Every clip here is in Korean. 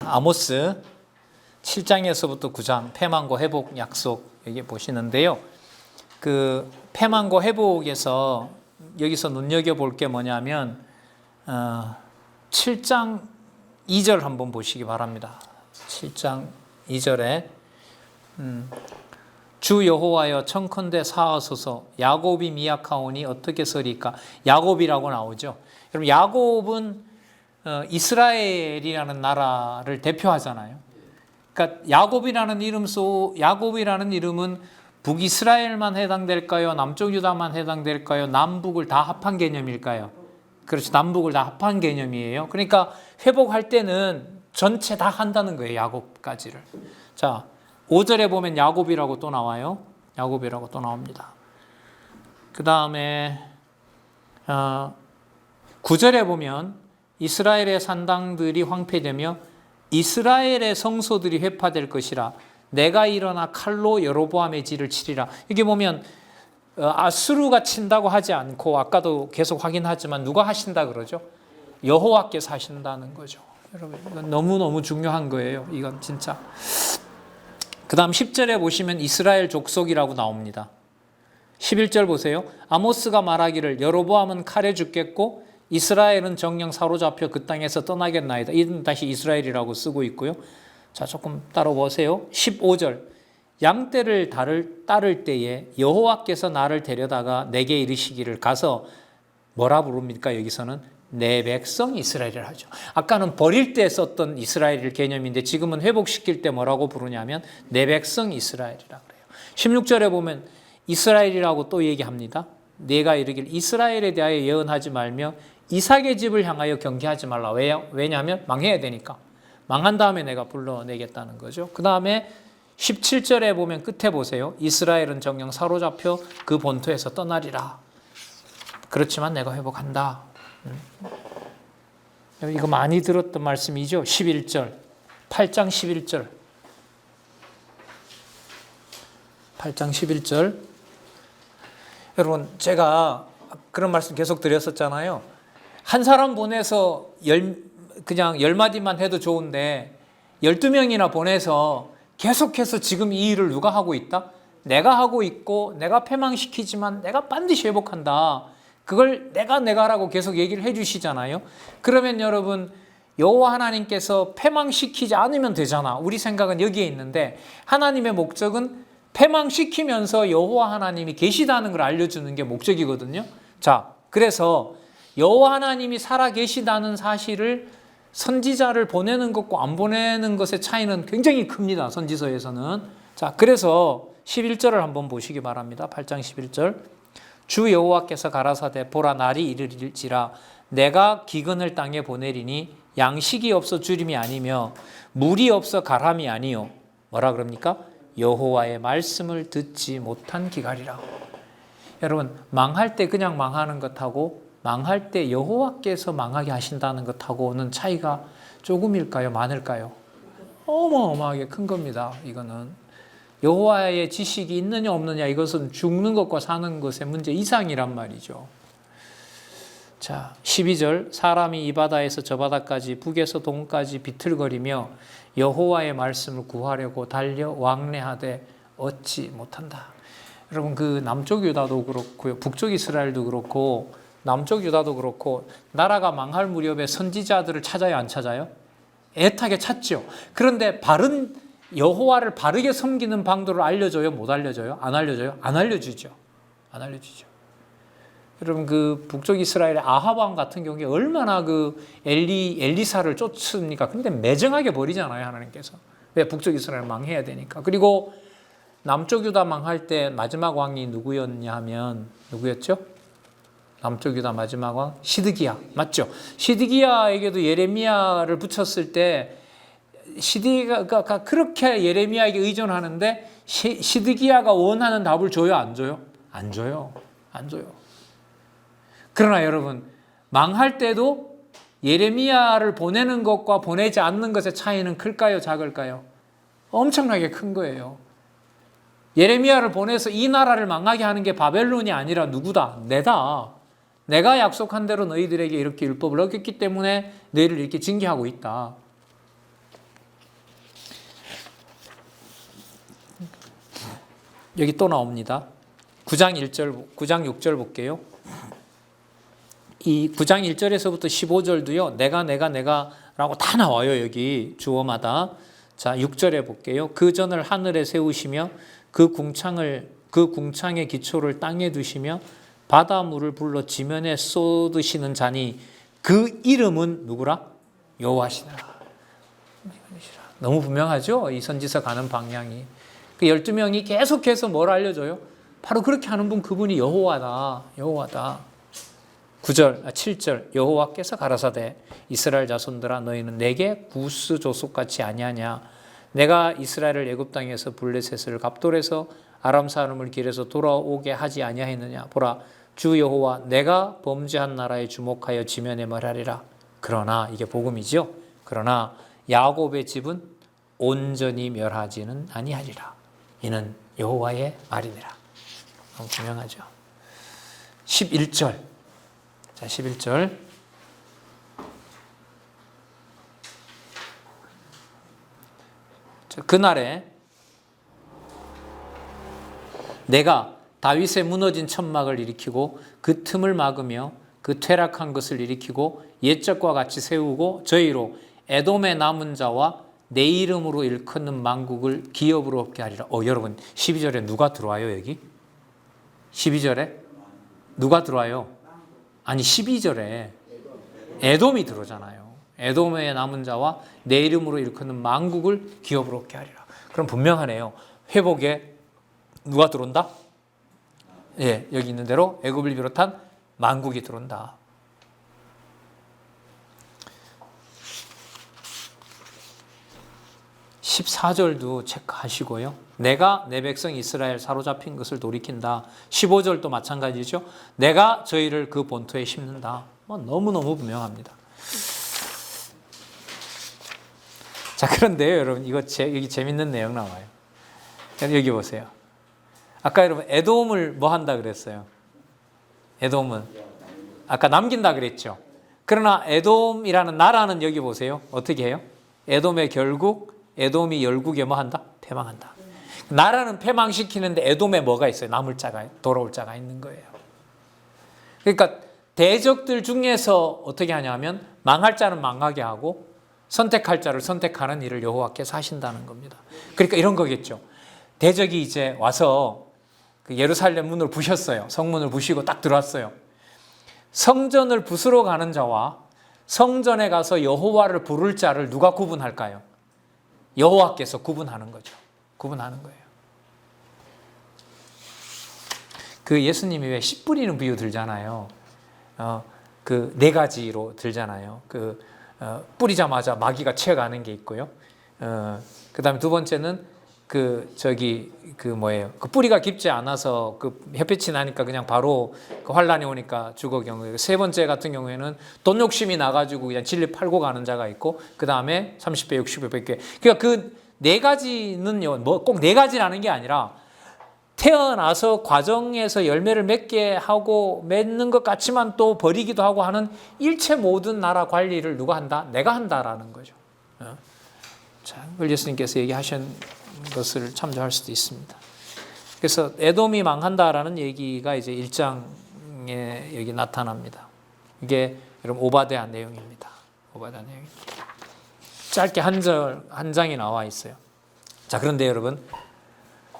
아모스 7장에서부터 9장 패망과 회복 약속 여기 보시는데요. 그 패망과 회복에서 여기서 눈여겨볼 게 뭐냐면 7장 2절 한번 보시기 바랍니다. 7장 2절에 주 여호와여 청컨대 사하소서 야곱이 미약하오니 어떻게 서리까. 야곱이라고 나오죠. 여러분 야곱은 이스라엘이라는 나라를 대표하잖아요. 그러니까 야곱이라는 이름은 북이스라엘만 해당될까요? 남쪽 유다만 해당될까요? 남북을 다 합한 개념일까요? 그렇죠. 남북을 다 합한 개념이에요. 그러니까 회복할 때는 전체 다 한다는 거예요. 야곱까지를. 자, 5절에 보면 야곱이라고 또 나와요. 야곱이라고 또 나옵니다. 그 다음에 9절에 보면 이스라엘의 산당들이 황폐되며 이스라엘의 성소들이 회파될 것이라. 내가 일어나 칼로 여로보암의 질을 치리라. 이게 보면 아수르가 친다고 하지 않고 아까도 계속 확인하지만 누가 하신다 그러죠? 여호와께서 하신다는 거죠. 여러분 이건 너무너무 중요한 거예요. 이건 진짜. 그 다음 10절에 보시면 이스라엘 족속이라고 나옵니다. 11절 보세요. 아모스가 말하기를 여로보암은 칼에 죽겠고 이스라엘은 정령 사로잡혀 그 땅에서 떠나겠나이다. 이는 다시 이스라엘이라고 쓰고 있고요. 자, 조금 따로 보세요. 15절. 양떼를 따를 때에 여호와께서 나를 데려다가 내게 이르시기를 가서 뭐라 부릅니까? 여기서는 내 백성 이스라엘을 하죠. 아까는 버릴 때 썼던 이스라엘 개념인데 지금은 회복시킬 때 뭐라고 부르냐면 내 백성 이스라엘이라 그래요. 16절에 보면 이스라엘이라고 또 얘기합니다. 내가 이르길 이스라엘에 대하여 예언하지 말며 이삭의 집을 향하여 경계하지 말라. 왜냐하면 망해야 되니까. 망한 다음에 내가 불러내겠다는 거죠. 그 다음에 17절에 보면 끝에 보세요. 이스라엘은 정령 사로잡혀 그 본토에서 떠나리라. 그렇지만 내가 회복한다. 이거 많이 들었던 말씀이죠. 11절. 8장 11절. 8장 11절. 여러분 제가 그런 말씀 계속 드렸었잖아요. 한 사람 보내서 그냥 10마디만 해도 좋은데 12명이나 보내서 계속해서 지금 이 일을 누가 하고 있다? 내가 하고 있고 내가 패망시키지만 내가 반드시 회복한다. 그걸 내가라고 계속 얘기를 해 주시잖아요. 그러면 여러분 여호와 하나님께서 패망시키지 않으면 되잖아. 우리 생각은 여기에 있는데 하나님의 목적은 패망시키면서 여호와 하나님이 계시다는 걸 알려주는 게 목적이거든요. 자, 그래서 여호와 하나님이 살아 계시다는 사실을 선지자를 보내는 것과 안 보내는 것의 차이는 굉장히 큽니다. 선지서에서는. 자, 그래서 11절을 한번 보시기 바랍니다. 8장 11절. 주 여호와께서 가라사대 보라 날이 이르리지라 내가 기근을 땅에 보내리니 양식이 없어 주림이 아니며 물이 없어 가람이 아니요. 뭐라 그럽니까? 여호와의 말씀을 듣지 못한 기갈이라. 여러분 망할 때 그냥 망하는 것하고 망할 때 여호와께서 망하게 하신다는 것하고는 차이가 조금일까요? 많을까요? 어마어마하게 큰 겁니다. 이거는 여호와의 지식이 있느냐 없느냐 이것은 죽는 것과 사는 것의 문제 이상이란 말이죠. 자, 12절. 사람이 이 바다에서 저 바다까지 북에서 동까지 비틀거리며 여호와의 말씀을 구하려고 달려 왕래하되 얻지 못한다. 여러분 그 남쪽 유다도 그렇고요. 북쪽 이스라엘도 그렇고 남쪽 유다도 그렇고 나라가 망할 무렵에 선지자들을 찾아요, 안 찾아요? 애타게 찾죠. 그런데 바른 여호와를 바르게 섬기는 방도를 알려줘요, 못 알려줘요? 안 알려줘요? 안 알려주죠. 안 알려주죠. 여러분 그 북쪽 이스라엘의 아합 왕 같은 경우에 얼마나 그 엘리사를 쫓습니까? 근데 매정하게 버리잖아요, 하나님께서. 왜? 북쪽 이스라엘 망해야 되니까. 그리고 남쪽 유다 망할 때 마지막 왕이 누구였냐 하면 누구였죠? 남쪽 유다 마지막 왕 시드기야. 맞죠? 시드기야에게도 예레미야를 붙였을 때 시드기야가 그렇게 예레미야에게 의존하는데 시드기야가 원하는 답을 줘요? 안 줘요? 안 줘요. 안 줘요. 그러나 여러분 망할 때도 예레미야를 보내는 것과 보내지 않는 것의 차이는 클까요? 작을까요? 엄청나게 큰 거예요. 예레미야를 보내서 이 나라를 망하게 하는 게 바벨론이 아니라 누구다? 내다. 내가 약속한 대로 너희들에게 이렇게 율법을 어겼기 때문에 너희를 이렇게 징계하고 있다. 여기 또 나옵니다. 9장 1절, 9장 6절 볼게요. 이 9장 1절에서부터 15절도요. 내가 라고 다 나와요. 여기 주어마다. 자, 6절에 볼게요. 그 전을 하늘에 세우시며 그 궁창의 기초를 땅에 두시며 바닷물을 불러 지면에 쏟으시는 자니 그 이름은 누구라? 여호와시니라. 너무 분명하죠? 이 선지서 가는 방향이. 그 12명이 계속해서 뭘 알려줘요? 바로 그렇게 하는 분, 그분이 여호와다. 여호와다. 7절 여호와께서 가라사대 이스라엘 자손들아 너희는 내게 구스 조속같이 아니하냐. 내가 이스라엘을 애굽 땅에서 블레셋을 갑돌에서 아람 사람을 길에서 돌아오게 하지 아니하였느냐. 보라 주 여호와 내가 범죄한 나라에 주목하여 지면에 말하리라. 그러나 이게 복음이죠. 그러나 야곱의 집은 온전히 멸하지는 아니하리라. 이는 여호와의 말이니라. 너무 분명하죠. 11절. 자, 11절. 그날에 내가 다윗의 무너진 천막을 일으키고 그 틈을 막으며 그 퇴락한 것을 일으키고 옛적과 같이 세우고 저희로 에돔의 남은 자와 내 이름으로 일컫는 만국을 기업으로 얻게 하리라. 여러분 12절에 누가 들어와요 여기? 12절에 누가 들어와요? 아니 12절에 에돔이 들어오잖아요. 에돔의 남은 자와 내 이름으로 일컫는 만국을 기업으로 얻게 하리라. 그럼 분명하네요. 회복에 누가 들어온다? 예, 여기 있는 대로 애굽을 비롯한 만국이 들어온다. 14절도 체크하시고요. 내가 내 백성 이스라엘 사로잡힌 것을 돌이킨다. 15절도 마찬가지죠. 내가 저희를 그 본토에 심는다. 너무너무 분명합니다. 자, 그런데요, 여러분, 이거 여기 재밌는 내용 나와요. 여기 보세요. 아까 여러분, 에돔을 뭐 한다 그랬어요? 에돔은 아까 남긴다 그랬죠. 그러나 에돔이라는 나라는 여기 보세요. 어떻게 해요? 에돔이 열국에 뭐 한다? 패망한다. 나라는 패망시키는데 에돔에 뭐가 있어요? 남을 자가, 돌아올 자가 있는 거예요. 그러니까 대적들 중에서 어떻게 하냐면 망할 자는 망하게 하고 선택할 자를 선택하는 일을 여호와께서 하신다는 겁니다. 그러니까 이런 거겠죠. 대적이 이제 와서 그 예루살렘 문을 부셨어요. 성문을 부시고 딱 들어왔어요. 성전을 부수러 가는 자와 성전에 가서 여호와를 부를 자를 누가 구분할까요? 여호와께서 구분하는 거죠. 구분하는 거예요. 그 예수님이 왜 씨 뿌리는 비유 들잖아요. 그 네 가지로 들잖아요. 뿌리자마자 마귀가 채가는 게 있고요. 그 다음에 두 번째는 그 뿌리가 깊지 않아서 그 햇빛이 나니까 그냥 바로 그 환란이 오니까 죽어 경우에. 세 번째 같은 경우에는 돈 욕심이 나가지고 그냥 진리 팔고 가는 자가 있고, 그 다음에 30배, 60배, 100배. 그러니까 그 네 가지는요, 뭐 꼭 네 가지라는 게 아니라 태어나서 과정에서 열매를 맺게 하고 맺는 것 같지만 또 버리기도 하고 하는 일체 모든 나라 관리를 누가 한다? 내가 한다라는 거죠. 자, 그걸 예수님께서 얘기하신 것을 참조할 수도 있습니다. 그래서 에돔이 망한다라는 얘기가 이제 1장에 여기 나타납니다. 이게 여러분 오바댜 내용입니다. 오바댜 내용입니다. 짧게 한 장이 나와 있어요. 자, 그런데 여러분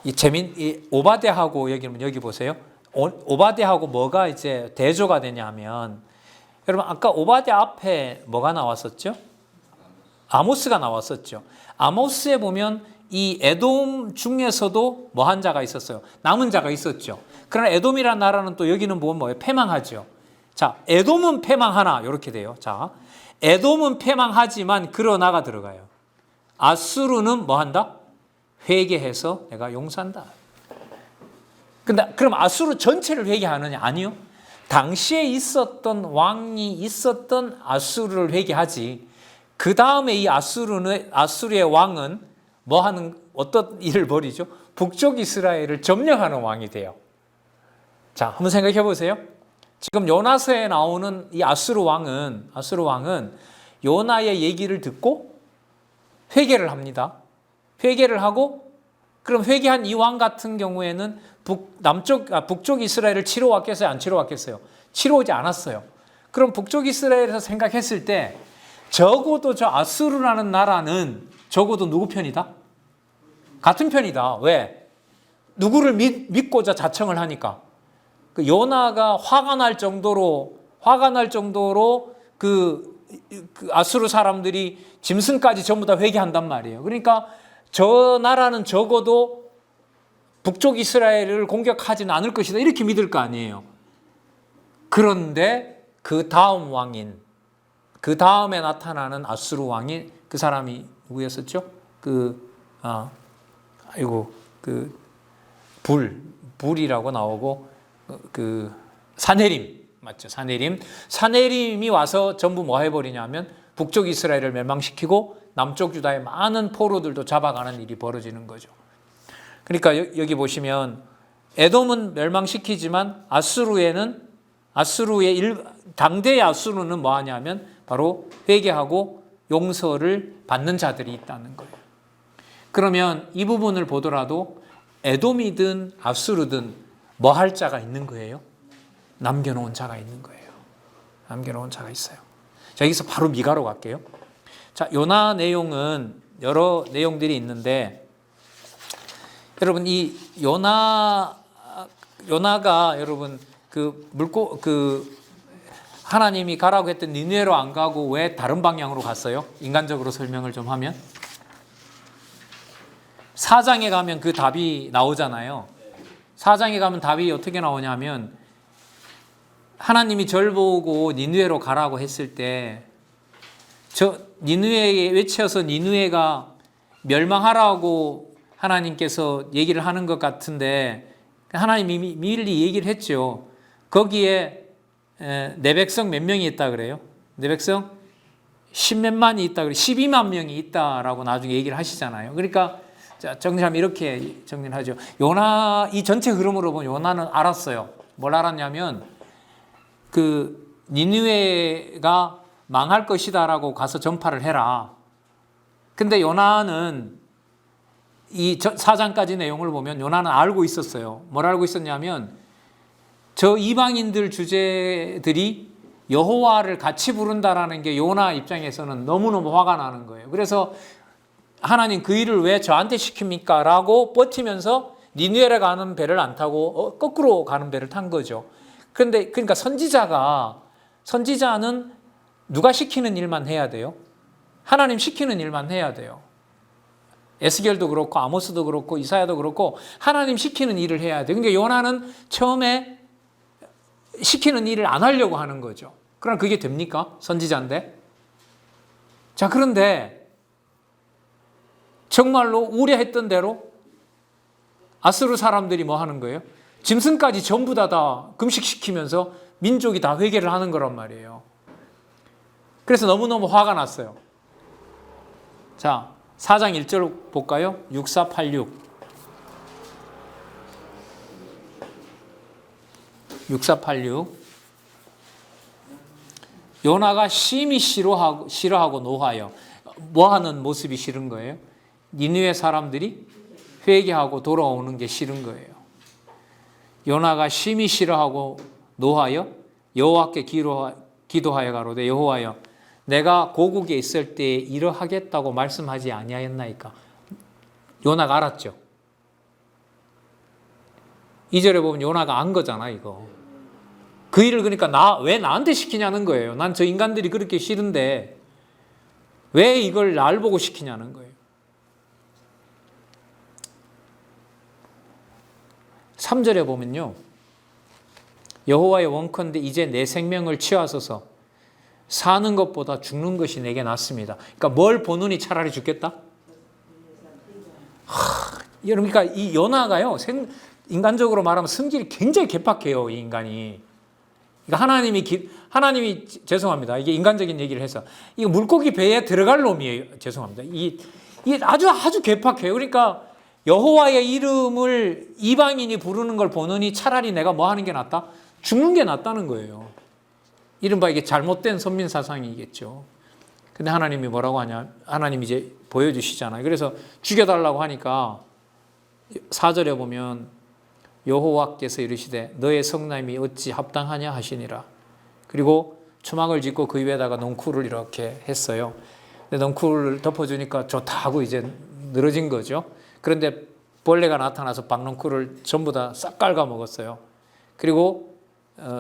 이 오바댜하고 여기 보세요. 오바댜하고 뭐가 이제 대조가 되냐면, 여러분 아까 오바댜 앞에 뭐가 나왔었죠? 아모스가 나왔었죠. 아모스에 보면 이 에돔 중에서도 뭐 한 자가 있었어요. 남은 자가 있었죠. 그러나 에돔이라는 나라는 또 여기는 보면 뭐예요? 패망하죠. 자, 에돔은 패망하나 이렇게 돼요. 자, 에돔은 패망하지만 그러나가 들어가요. 아수르는 뭐 한다? 회개해서 내가 용서한다. 근데 그럼 아수르 전체를 회개하느냐? 아니요. 당시에 있었던 왕이 있었던 아수르를 회개하지. 그 다음에 이 아수르의 왕은 어떤 일을 벌이죠? 북쪽 이스라엘을 점령하는 왕이 돼요. 자, 한번 생각해 보세요. 지금 요나서에 나오는 이 아수르 왕은 요나의 얘기를 듣고 회개를 합니다. 회개를 하고 그럼 회개한 이 왕 같은 경우에는 북쪽 이스라엘을 치러 왔겠어요? 안 치러 왔겠어요? 치러 오지 않았어요. 그럼 북쪽 이스라엘에서 생각했을 때 적어도 저 아수르라는 나라는 적어도 누구 편이다? 같은 편이다. 왜? 누구를 믿고자 자청을 하니까. 그 요나가 화가 날 정도로 그 아수르 사람들이 짐승까지 전부 다 회개한단 말이에요. 그러니까 저 나라는 적어도 북쪽 이스라엘을 공격하지는 않을 것이다. 이렇게 믿을 거 아니에요. 그런데 그 다음 왕인, 그 다음에 나타나는 아수르 왕인 그 사람이 누구였었죠? 불이라고 나오고 사네림 맞죠? 사네림이 와서 전부 뭐 해버리냐면 북쪽 이스라엘을 멸망시키고 남쪽 유다의 많은 포로들도 잡아가는 일이 벌어지는 거죠. 그러니까 여기 보시면 에돔은 멸망시키지만 당대의 아수르는 뭐 하냐면 바로 회개하고 용서를 받는 자들이 있다는 거예요. 그러면 이 부분을 보더라도 에돔이든 아수르든 뭐 할 자가 있는 거예요? 남겨놓은 자가 있는 거예요. 남겨놓은 자가 있어요. 자, 여기서 바로 미가로 갈게요. 자, 요나 내용은 여러 내용들이 있는데 여러분 이 요나가 여러분 하나님이 가라고 했던 니느웨로 안 가고 왜 다른 방향으로 갔어요? 인간적으로 설명을 좀 하면 4장에 가면 그 답이 나오잖아요. 4장에 가면 답이 어떻게 나오냐면 하나님이 절 보고 니느웨로 가라고 했을 때 니느웨에 외쳐서 니느웨가 멸망하라고 하나님께서 얘기를 하는 것 같은데 하나님이 미리 얘기를 했죠. 거기에 내 백성 몇 명이 있다 그래요? 내 백성 10몇만이 있다 그래요. 12만 명이 있다라고 나중에 얘기를 하시잖아요. 그러니까 정리하면 이렇게 정리를 하죠. 요나 이 전체 흐름으로 보면 요나는 알았어요. 뭘 알았냐면 니느웨가 망할 것이다라고 가서 전파를 해라. 근데 요나는 이 4장까지 내용을 보면 요나는 알고 있었어요. 뭘 알고 있었냐면 저 이방인들 주제들이 여호와를 같이 부른다라는 게 요나 입장에서는 너무너무 화가 나는 거예요. 그래서 하나님 그 일을 왜 저한테 시킵니까? 라고 버티면서 니느웨에 가는 배를 안 타고 거꾸로 가는 배를 탄 거죠. 그러니까 선지자는 누가 시키는 일만 해야 돼요? 하나님 시키는 일만 해야 돼요. 에스겔도 그렇고 아모스도 그렇고 이사야도 그렇고 하나님 시키는 일을 해야 돼요. 그러니까 요나는 처음에 시키는 일을 안 하려고 하는 거죠. 그럼 그게 됩니까? 선지자인데. 자, 그런데 정말로 우려했던 대로 아수르 사람들이 뭐 하는 거예요? 짐승까지 전부 다 금식시키면서 민족이 다 회개를 하는 거란 말이에요. 그래서 너무너무 화가 났어요. 자, 4장 1절 볼까요? 6486. 6486. 요나가 심히 싫어하고 노하여 뭐 하는 모습이 싫은 거예요? 니느웨 사람들이 회개하고 돌아오는 게 싫은 거예요. 요나가 심히 싫어하고 노하여 여호와께 기도하여 가로되 여호와여 내가 고국에 있을 때 이러하겠다고 말씀하지 아니하였나이까. 요나가 알았죠. 2절에 보면 요나가 안 거잖아 이거. 그 일을 그러니까 왜 나한테 시키냐는 거예요. 난 저 인간들이 그렇게 싫은데 왜 이걸 날 보고 시키냐는 거예요. 3절에 보면요. 여호와의 원컨대 이제 내 생명을 취하소서 사는 것보다 죽는 것이 내게 낫습니다. 그러니까 뭘 보느니 차라리 죽겠다? 그러니까 이 요나가요. 인간적으로 말하면 성질이 굉장히 개팍해요. 이 인간이. 그러니까 하나님이 죄송합니다. 이게 인간적인 얘기를 해서 이거 물고기 배에 들어갈 놈이에요. 죄송합니다. 이게 아주 개팍해요. 그러니까 여호와의 이름을 이방인이 부르는 걸 보느니 차라리 내가 뭐 하는 게 낫다? 죽는 게 낫다는 거예요. 이른바 이게 잘못된 선민 사상이겠죠. 근데 하나님이 뭐라고 하냐? 하나님이 이제 보여주시잖아요. 그래서 죽여달라고 하니까 4절에 보면 여호와께서 이르시되 너의 성남이 어찌 합당하냐 하시니라. 그리고 초막을 짓고 그 위에다가 넝쿨을 이렇게 했어요. 근데 넝쿨을 덮어주니까 좋다 하고 이제 늘어진 거죠. 그런데 벌레가 나타나서 박넝쿨을 전부 다 싹 갉아 먹었어요. 그리고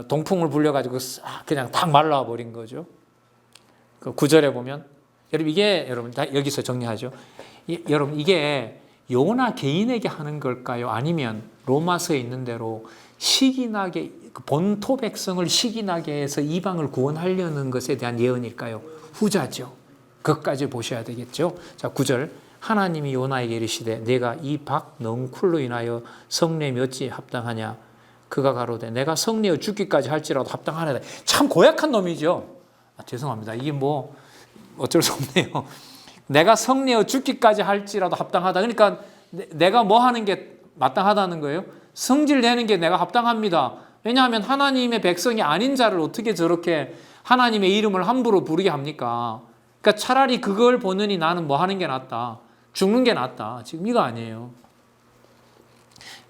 동풍을 불려가지고 싹 그냥 다 말라버린 거죠. 그 9절에 보면 여러분 이게 여러분 다 여기서 정리하죠. 여러분 이게 요나 개인에게 하는 걸까요? 아니면 로마서에 있는 대로 시기나게 본토 백성을 시기나게 해서 이방을 구원하려는 것에 대한 예언일까요? 후자죠. 그것까지 보셔야 되겠죠. 자, 9절 하나님이 요나에게 이르시되 내가 이 박넝쿨로 인하여 성냄이 어찌 합당하냐. 그가 가로되 내가 성내어 죽기까지 할지라도 합당하네. 참 고약한 놈이죠. 죄송합니다. 이게 뭐 어쩔 수 없네요. 내가 성내어 죽기까지 할지라도 합당하다. 그러니까 내가 뭐 하는 게 마땅하다는 거예요? 성질 내는 게 내가 합당합니다. 왜냐하면 하나님의 백성이 아닌 자를 어떻게 저렇게 하나님의 이름을 함부로 부르게 합니까? 그러니까 차라리 그걸 보느니 나는 뭐 하는 게 낫다. 죽는 게 낫다. 지금 이거 아니에요.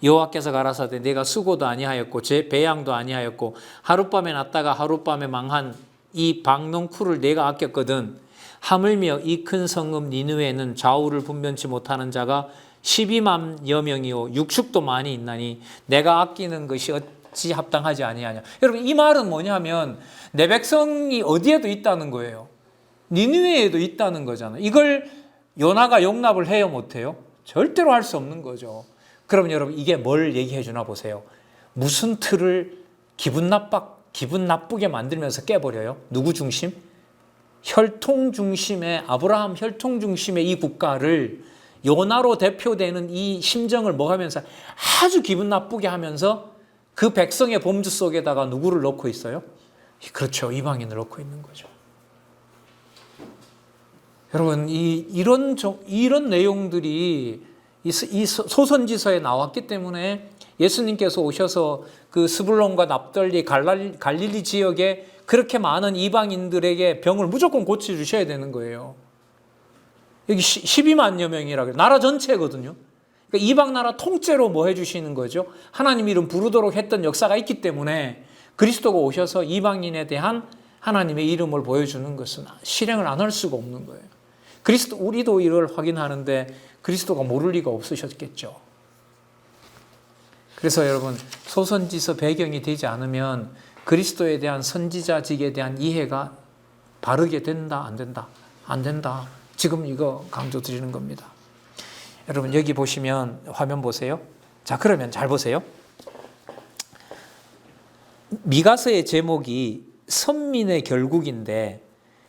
여호와께서 가라사대 내가 수고도 아니하였고 제 배양도 아니하였고 하룻밤에 났다가 하룻밤에 망한 이 박넝쿨을 내가 아꼈거든. 하물며 이 큰 성읍 니느웨는 좌우를 분변치 못하는 자가 12만여 명이요 육축도 많이 있나니 내가 아끼는 것이 어찌 합당하지 아니하냐. 여러분 이 말은 뭐냐면 내 백성이 어디에도 있다는 거예요. 니느웨에도 있다는 거잖아요. 이걸 요나가 용납을 해요 못해요? 절대로 할 수 없는 거죠. 그럼 여러분 이게 뭘 얘기해 주나 보세요. 무슨 틀을 기분 나쁘게 만들면서 깨버려요? 누구 중심? 혈통 중심의 아브라함 혈통 중심의 이 국가를 요나로 대표되는 이 심정을 먹으면서 아주 기분 나쁘게 하면서 그 백성의 범주 속에다가 누구를 넣고 있어요? 그렇죠. 이방인을 넣고 있는 거죠. 여러분 이런 내용들이 이 소선지서에 나왔기 때문에 예수님께서 오셔서 그 스불론과 납달리 갈릴리 지역에 그렇게 많은 이방인들에게 병을 무조건 고쳐주셔야 되는 거예요. 여기 12만여 명이라 그래요. 나라 전체거든요. 그러니까 이방 나라 통째로 뭐 해주시는 거죠? 하나님 이름 부르도록 했던 역사가 있기 때문에 그리스도가 오셔서 이방인에 대한 하나님의 이름을 보여주는 것은 실행을 안 할 수가 없는 거예요. 우리도 이걸 확인하는데 그리스도가 모를 리가 없으셨겠죠. 그래서 여러분 소선지서 배경이 되지 않으면 그리스도에 대한 선지자직에 대한 이해가 바르게 된다 안 된다? 안 된다. 지금 이거 강조드리는 겁니다. 여러분 여기 보시면 화면 보세요. 자 그러면 잘 보세요. 미가서의 제목이 선민의 결국인데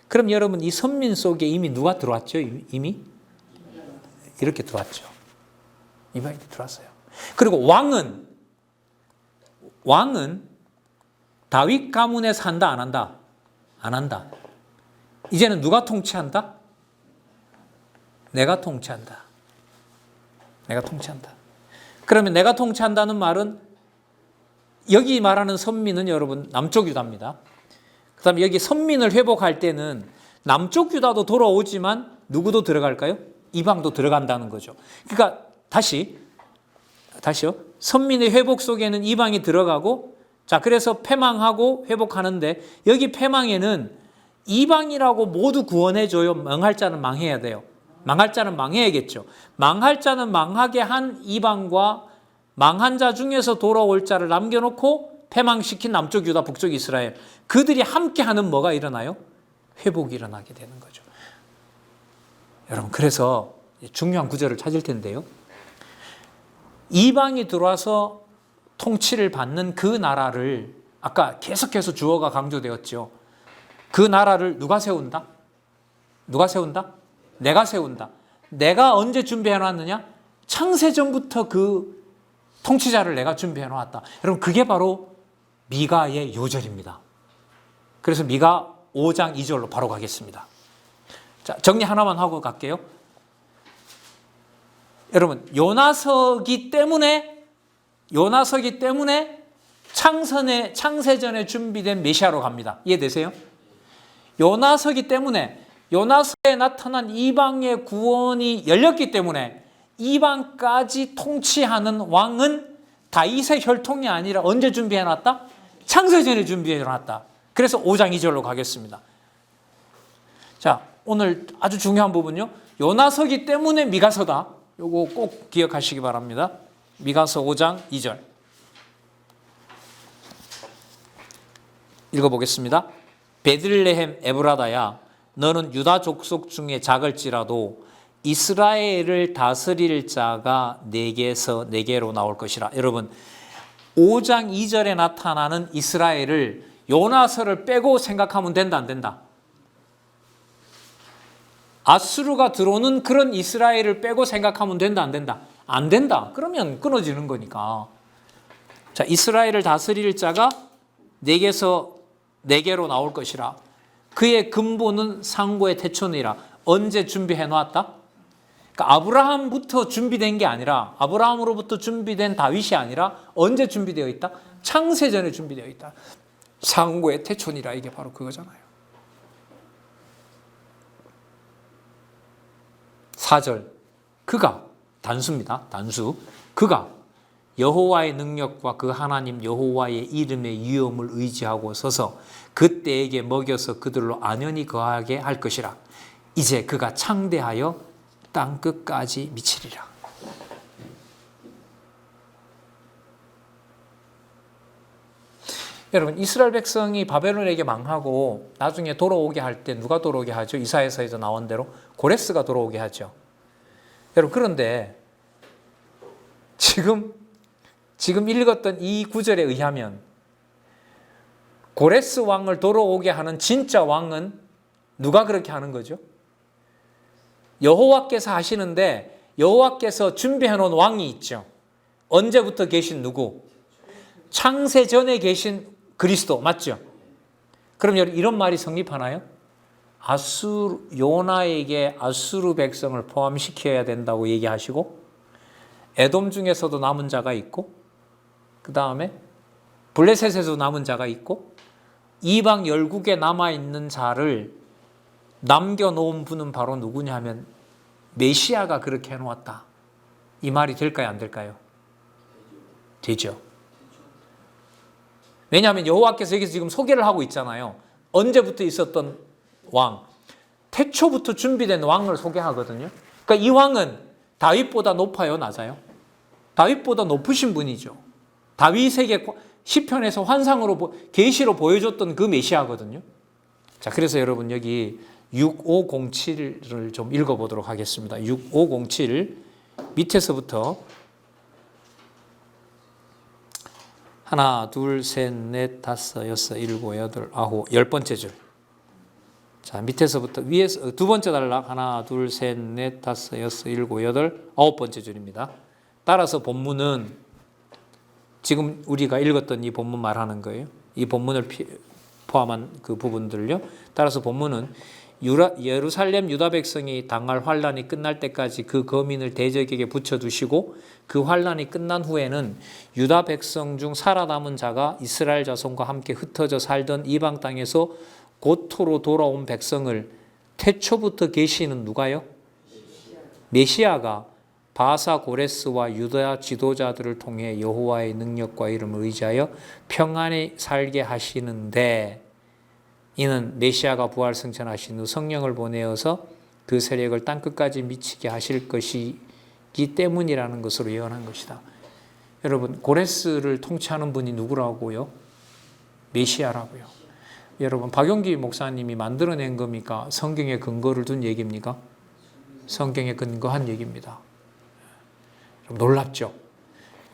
그럼 여러분 이 선민 속에 이미 누가 들어왔죠? 이미? 이렇게 들어왔죠. 이방인이 들어왔어요. 그리고 왕은 다윗 가문에 산다 안 한다? 안 한다. 이제는 누가 통치한다? 내가 통치한다. 내가 통치한다. 그러면 내가 통치한다는 말은 여기 말하는 선민은 여러분 남쪽 유다입니다. 그 다음에 여기 선민을 회복할 때는 남쪽 유다도 돌아오지만 누구도 들어갈까요? 이방도 들어간다는 거죠. 그러니까 다시요. 선민의 회복 속에는 이방이 들어가고 자 그래서 패망하고 회복하는데 여기 패망에는 이방이라고 모두 구원해줘요? 망할 자는 망해야 돼요? 망할 자는 망해야겠죠. 망할 자는 망하게 한 이방과 망한 자 중에서 돌아올 자를 남겨놓고 패망시킨 남쪽 유다 북쪽 이스라엘 그들이 함께하는 뭐가 일어나요? 회복이 일어나게 되는 거죠. 여러분 그래서 중요한 구절을 찾을 텐데요. 이방이 들어와서 통치를 받는 그 나라를 아까 계속해서 주어가 강조되었죠. 그 나라를 누가 세운다? 누가 세운다? 내가 세운다. 내가 언제 준비해 놨느냐? 창세전부터 그 통치자를 내가 준비해 놨다. 여러분 그게 바로 미가의 요절입니다. 그래서 미가 5장 2절로 바로 가겠습니다. 자, 정리 하나만 하고 갈게요. 여러분 요나서기 때문에 창세전에 준비된 메시아로 갑니다. 이해되세요? 요나서기 때문에 요나서에 나타난 이방의 구원이 열렸기 때문에 이방까지 통치하는 왕은 다윗의 혈통이 아니라 언제 준비해놨다? 창세전에 준비해놨다. 그래서 5장 2절로 가겠습니다. 자, 오늘 아주 중요한 부분요. 요나서기 때문에 미가서다. 요거 꼭 기억하시기 바랍니다. 미가서 5장 2절. 읽어보겠습니다. 베들레헴 에브라다야, 너는 유다 족속 중에 작을지라도 이스라엘을 다스릴 자가 내게서 내게로 나올 것이라. 여러분, 5장 2절에 나타나는 이스라엘을 요나서를 빼고 생각하면 된다, 안 된다? 아수르가 들어오는 그런 이스라엘을 빼고 생각하면 된다, 안 된다? 안 된다. 그러면 끊어지는 거니까. 자, 이스라엘을 다스릴 자가 내게서 내게로 나올 것이라. 그의 근본은 상고의 태초니라. 언제 준비해 놨다? 그러니까 아브라함부터 준비된 게 아니라, 아브라함으로부터 준비된 다윗이 아니라 언제 준비되어 있다? 창세전에 준비되어 있다. 상고의 태초니라. 이게 바로 그거잖아요. 4절. 그가, 단수입니다. 단수. 그가 여호와의 능력과 그 하나님 여호와의 이름의 위엄을 의지하고 서서 그때에게 먹여서 그들로 안연히 거하게 할 것이라. 이제 그가 창대하여 땅 끝까지 미치리라. 여러분, 이스라엘 백성이 바벨론에게 망하고 나중에 돌아오게 할 때 누가 돌아오게 하죠? 이사야서에서 나온 대로 고레스가 돌아오게 하죠. 여러분, 그런데 지금 읽었던 이 구절에 의하면 고레스 왕을 돌아오게 하는 진짜 왕은 누가 그렇게 하는 거죠? 여호와께서 하시는데, 여호와께서 준비해 놓은 왕이 있죠. 언제부터 계신 누구? 창세 전에 계신 그리스도, 맞죠? 그럼 이런 말이 성립하나요? 요나에게 아수르 백성을 포함시켜야 된다고 얘기하시고, 에돔 중에서도 남은 자가 있고, 그 다음에 블레셋에서 남은 자가 있고, 이방 열국에 남아있는 자를 남겨놓은 분은 바로 누구냐 하면 메시아가 그렇게 해놓았다. 이 말이 될까요, 안 될까요? 되죠. 왜냐하면 여호와께서 여기서 지금 소개를 하고 있잖아요. 언제부터 있었던 왕, 태초부터 준비된 왕을 소개하거든요. 그러니까 이 왕은 다윗보다 높아요, 낮아요? 다윗보다 높으신 분이죠. 다윗에게 시편에서 환상으로 계시로 보여줬던 그 메시아거든요. 자, 그래서 여러분 여기 6507을 좀 읽어보도록 하겠습니다. 6507 밑에서부터 하나, 둘, 셋, 넷, 다섯, 여섯, 일곱, 여덟, 아홉, 10번째 줄. 자, 밑에서부터 위에서 두 번째 단락 하나, 둘, 셋, 넷, 다섯, 여섯, 일곱, 여덟, 9번째 줄입니다. 따라서 본문은 지금 우리가 읽었던 이 본문 말하는 거예요. 이 본문을 포함한 그 부분들요. 따라서 본문은 예루살렘 유다 백성이 당할 환란이 끝날 때까지 그 거민을 대적에게 붙여두시고 그 환란이 끝난 후에는 유다 백성 중 살아남은 자가 이스라엘 자손과 함께 흩어져 살던 이방 땅에서 고토로 돌아온 백성을 태초부터 계시는 누가요? 메시아가 바사 고레스와 유다 지도자들을 통해 여호와의 능력과 이름을 의지하여 평안히 살게 하시는데, 이는 메시아가 부활 승천하신 후 성령을 보내어서 그 세력을 땅끝까지 미치게 하실 것이기 때문이라는 것으로 예언한 것이다. 여러분, 고레스를 통치하는 분이 누구라고요? 메시아라고요. 여러분, 박용기 목사님이 만들어낸 겁니까? 성경에 근거를 둔 얘기입니까? 성경에 근거한 얘기입니다. 놀랍죠?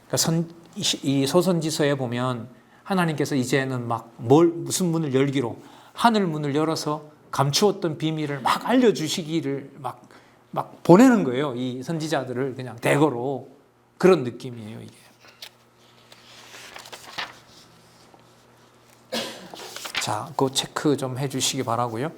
그러니까 이 소선지서에 보면 하나님께서 이제는 무슨 문을 열기로 하늘 문을 열어서 감추었던 비밀을 막 알려주시기를 막 보내는 거예요. 이 선지자들을 그냥 대거로. 그런 느낌이에요, 이게. 자, 그거 체크 좀 해주시기 바라고요.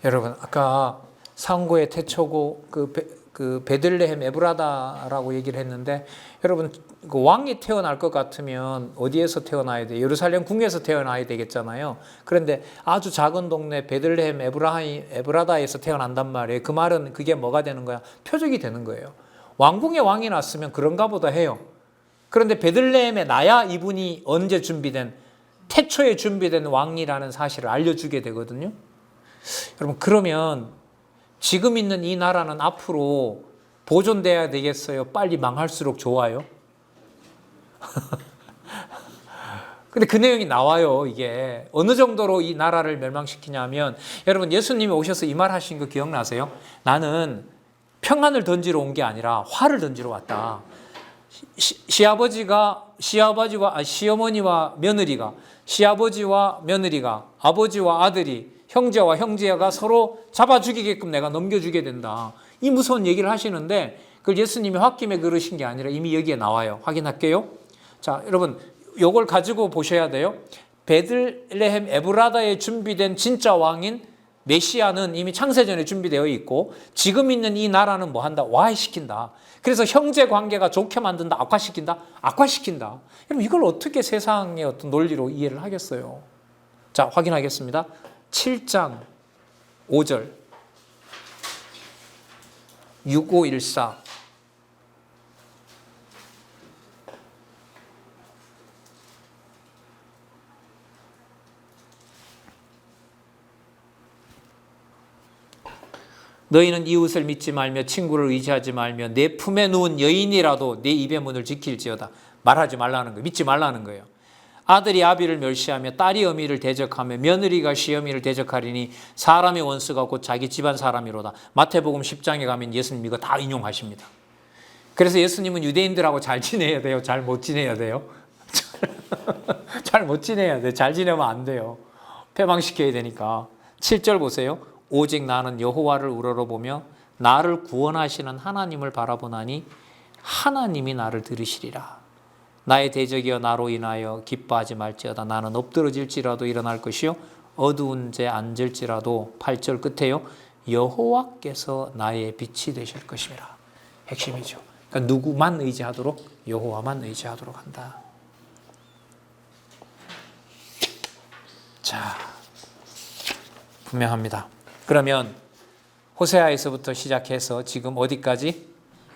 여러분, 아까 상고의 태초고 그 그 베들레헴 에브라다라고 얘기를 했는데, 여러분 그 왕이 태어날 것 같으면 어디에서 태어나야 돼? 예루살렘 궁에서 태어나야 되겠잖아요. 그런데 아주 작은 동네 베들레헴 에브라다에서 태어난단 말이에요. 그 말은 그게 뭐가 되는 거야? 표적이 되는 거예요. 왕궁에 왕이 났으면 그런가 보다 해요. 그런데 베들레헴에 나야 이분이 언제 준비된, 태초에 준비된 왕이라는 사실을 알려주게 되거든요. 여러분, 그러면 지금 있는 이 나라는 앞으로 보존돼야 되겠어요? 빨리 망할수록 좋아요? 근데 그 내용이 나와요. 이게 어느 정도로 이 나라를 멸망시키냐면, 여러분 예수님이 오셔서 이 말 하신 거 기억나세요? 나는 평안을 던지러 온 게 아니라 화를 던지러 왔다. 시어머니와 며느리가, 시아버지와 며느리가, 아버지와 아들이, 형제와 형제가 서로 잡아 죽이게끔 내가 넘겨주게 된다. 이 무서운 얘기를 하시는데, 그걸 예수님이 홧김에 그러신 게 아니라 이미 여기에 나와요. 확인할게요. 자, 여러분 요걸 가지고 보셔야 돼요. 베들레헴 에브라다에 준비된 진짜 왕인 메시아는 이미 창세전에 준비되어 있고, 지금 있는 이 나라는 뭐 한다? 와해시킨다. 그래서 형제 관계가 좋게 만든다? 악화시킨다? 악화시킨다. 여러분 이걸 어떻게 세상의 어떤 논리로 이해를 하겠어요? 자, 확인하겠습니다. 7장 5절 6514. 너희는 이웃을 믿지 말며 친구를 의지하지 말며 내 품에 누운 여인이라도 내 입의 문을 지킬지어다. 말하지 말라는 거예요. 믿지 말라는 거예요. 아들이 아비를 멸시하며 딸이 어미를 대적하며 며느리가 시어미를 대적하리니 사람의 원수가 곧 자기 집안 사람이로다. 마태복음 10장에 가면 예수님 이거 다 인용하십니다. 그래서 예수님은 유대인들하고 잘 지내야 돼요? 잘 못 지내야 돼요? 잘 못 지내야 돼요. 잘 지내면 안 돼요. 패망시켜야 되니까. 7절 보세요. 오직 나는 여호와를 우러러보며 나를 구원하시는 하나님을 바라보나니 하나님이 나를 들으시리라. 나의 대적이여 나로 인하여 기뻐하지 말지어다. 나는 엎드러질지라도 일어날 것이요 어두운 데 앉을지라도 8절 끝에요. 여호와께서 나의 빛이 되실 것임이라. 핵심이죠. 그러니까 누구만 의지하도록? 여호와만 의지하도록 한다. 자, 분명합니다. 그러면 호세아에서부터 시작해서 지금 어디까지?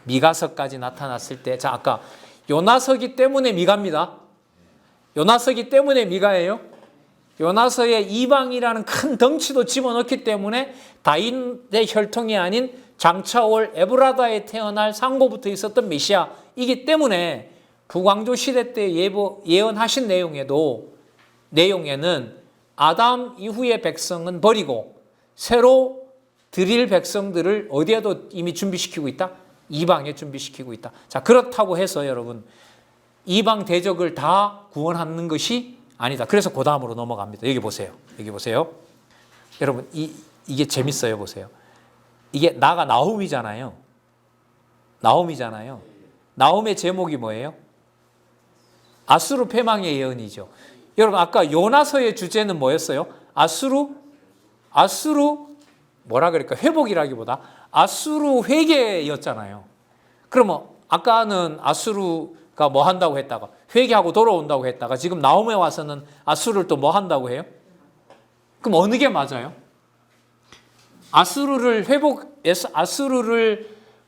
미가서까지 나타났을 때, 자, 아까 요나서기 때문에 미가입니다. 요나서기 때문에 미가예요. 요나서에 이방이라는 큰 덩치도 집어넣기 때문에 다윗의 혈통이 아닌 장차올 에브라다에 태어날 상고부터 있었던 메시아이기 때문에 북왕조 시대 때 예언하신 내용에는 아담 이후의 백성은 버리고 새로 드릴 백성들을 어디에도 이미 준비시키고 있다? 이방에 준비시키고 있다. 자, 그렇다고 해서 여러분 이방 대적을 다 구원하는 것이 아니다. 그래서 그 다음으로 넘어갑니다. 여기 보세요. 여러분 이게 재밌어요. 보세요. 이게 나가 나훔이잖아요. 나훔의 제목이 뭐예요? 아수르 패망의 예언이죠. 여러분 아까 요나서의 주제는 뭐였어요? 아수르 뭐라 그럴까? 회복이라기보다 아수르 회개였잖아요. 그러면 아까는 아수르가 뭐 한다고 했다가 회개하고 돌아온다고 했다가 지금 나홈에 와서는 아수르를 또 뭐 한다고 해요? 그럼 어느 게 맞아요? 아수르를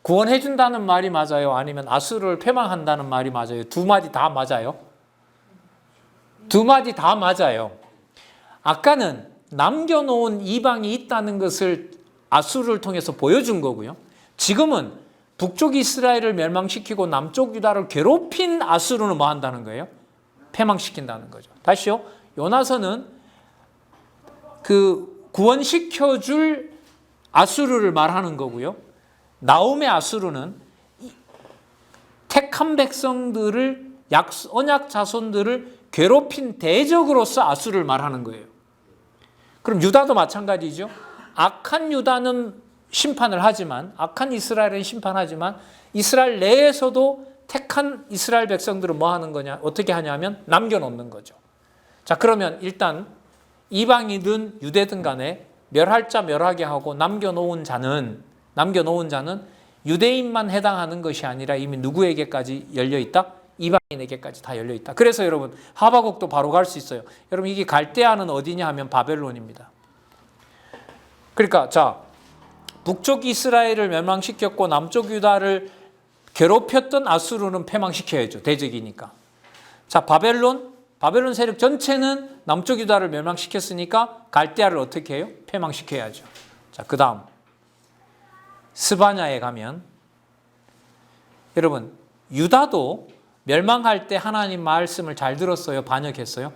구원해 준다는 말이 맞아요? 아니면 아수르를 패망한다는 말이 맞아요? 두 마디 다 맞아요? 두 마디 다 맞아요. 아까는 남겨놓은 이방이 있다는 것을 아수르를 통해서 보여준 거고요. 지금은 북쪽 이스라엘을 멸망시키고 남쪽 유다를 괴롭힌 아수르는 뭐 한다는 거예요? 패망시킨다는 거죠. 다시요. 요나서는 그 구원시켜줄 아수르를 말하는 거고요. 나홈의 아수르는 택한 백성들을 언약 자손들을 괴롭힌 대적으로서 아수르를 말하는 거예요. 그럼 유다도 마찬가지죠. 악한 유다는 심판을 하지만, 악한 이스라엘은 심판하지만 이스라엘 내에서도 택한 이스라엘 백성들은 뭐 하는 거냐? 어떻게 하냐면 남겨놓는 거죠. 자, 그러면 일단 이방이든 유대든 간에 멸할 자 멸하게 하고 남겨놓은 자는 유대인만 해당하는 것이 아니라 이미 누구에게까지 열려 있다? 이방인에게까지 다 열려 있다. 그래서 여러분 하바국도 바로 갈 수 있어요. 여러분 이게 갈대아는 어디냐 하면 바벨론입니다. 그러니까 자, 북쪽 이스라엘을 멸망시켰고 남쪽 유다를 괴롭혔던 아수르는 패망시켜야죠. 대적이니까. 자, 바벨론 세력 전체는 남쪽 유다를 멸망시켰으니까 갈대아를 어떻게 해요? 패망시켜야죠. 자, 그 다음 스바냐에 가면 여러분 유다도 멸망할 때 하나님 말씀을 잘 들었어요? 반역했어요?